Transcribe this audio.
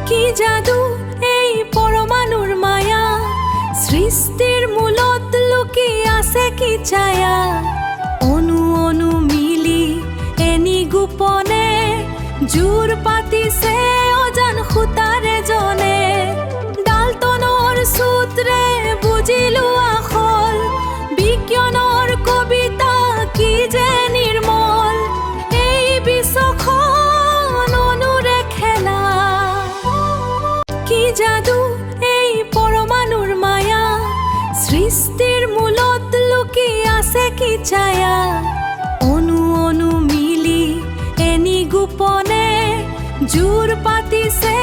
কি জাদু এই পরমাণুর মায়া, সৃষ্টির মূলত লুকি আছে কি ছায়া। অনু অনু মিলি এনি গোপনে জোৰ পাতিছে অজান সূতাৰে জনে। ডালটনৰ সূত্ৰে বুজিলো আখল, বিজ্ঞানৰ কবিতা কি যে নিৰ্মল। এই বিশ্বখন অনুৰে খেলা, কি যাদু এই পৰমাণুৰ মায়া, সৃষ্টিৰ মূলত লুকি আছে কি ছায়া। অনু অনু মিলি এনি গোপনে জোৰ পাতিছে